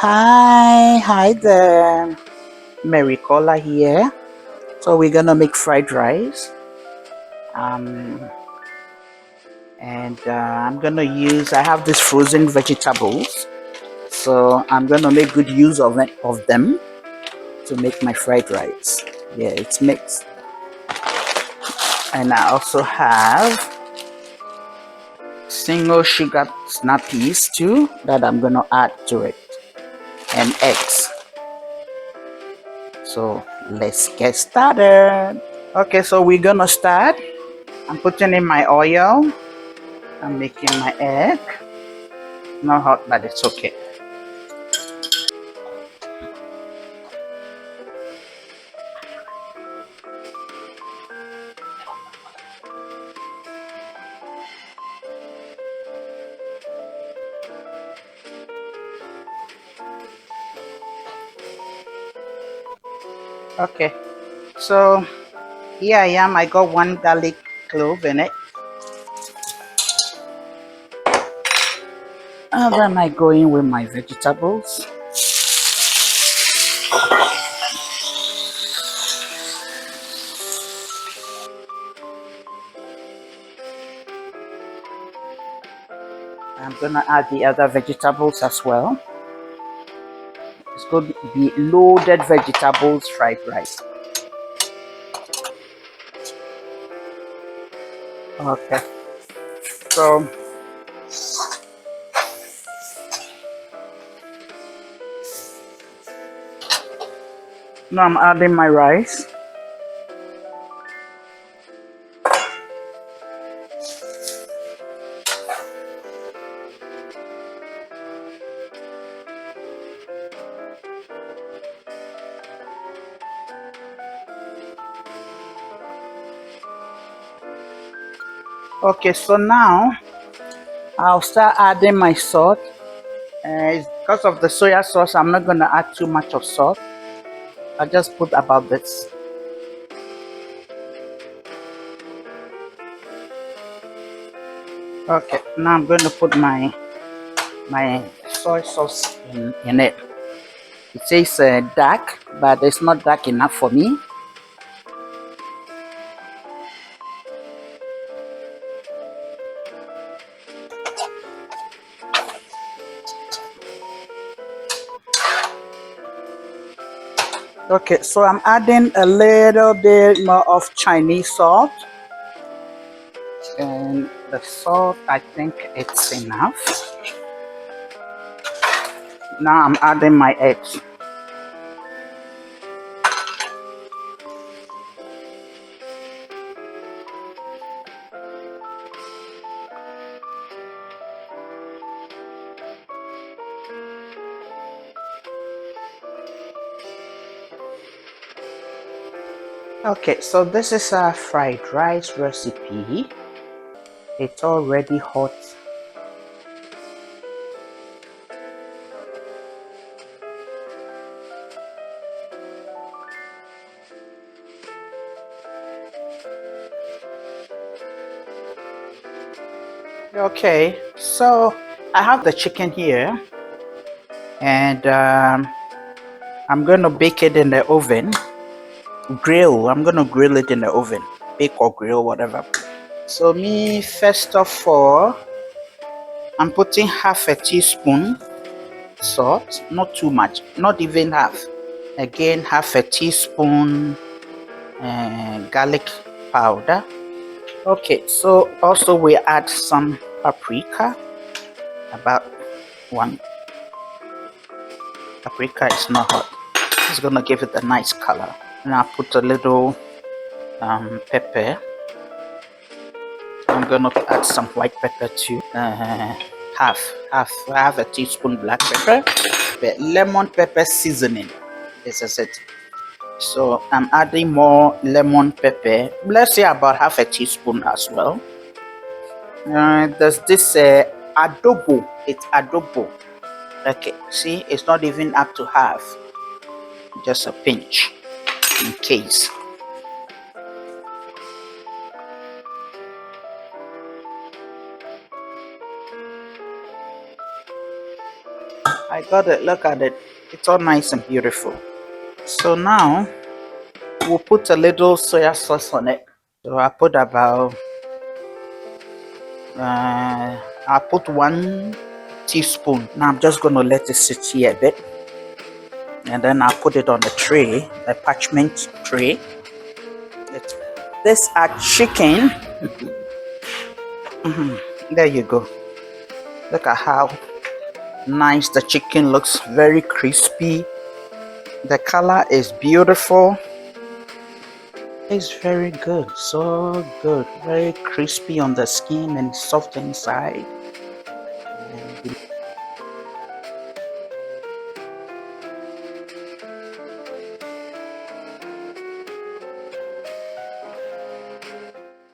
Hi there. Mary Cola here. So we're gonna make fried rice. Um, and I'm gonna use. I have these frozen vegetables, so I'm gonna make good use of them to make my fried rice. Yeah, it's mixed. And I also have single sugar snappies too that I'm gonna add to it, and eggs. So let's get started. Okay, so we're gonna start. I'm putting in my oil. I'm making my egg. Not hot, but it's okay. Okay, so here I am. I got one garlic clove in it. And then I go in with my vegetables. I'm gonna add the other vegetables as well. It's going to be loaded vegetables fried rice. Okay, so now I'm adding my rice. Okay, so now I'll start adding my salt. Because of the soya sauce, I'm not gonna add too much of salt. I'll just put about this. Okay, now I'm going to put my soy sauce in it. It says dark, but it's not dark enough for me. Okay, so I'm adding a little bit more of Chinese salt. And the salt, I think it's enough. Now I'm adding my eggs. Okay, so this is a fried rice recipe. It's already hot. Okay, so I have the chicken here, and I'm gonna bake it in the oven. I'm gonna grill it in the oven, bake or grill, whatever. So me, first of all, I'm putting half a teaspoon salt, not too much, not even half. Again, half a teaspoon garlic powder. Okay, so also we add some paprika, about one. Paprika is not hot. It's gonna give it a nice color. And I put a little pepper. I'm gonna add some white pepper too. Half a teaspoon black pepper. Lemon pepper seasoning. This is it. So I'm adding more lemon pepper. Let's say about half a teaspoon as well. There's this adobo. It's adobo. Okay, see, it's not even up to half. Just a pinch in case. I I got it. Look at it. It's all nice and beautiful. So now we'll put a little soya sauce on it. So I put about I put 1 teaspoon. Now I'm just gonna let it sit here a bit, and then I'll put it on a tray, a parchment tray. This our chicken. There you go. Look at how nice the chicken looks. Very crispy. The color is beautiful. It's very good. So good. Very crispy on the skin and soft inside.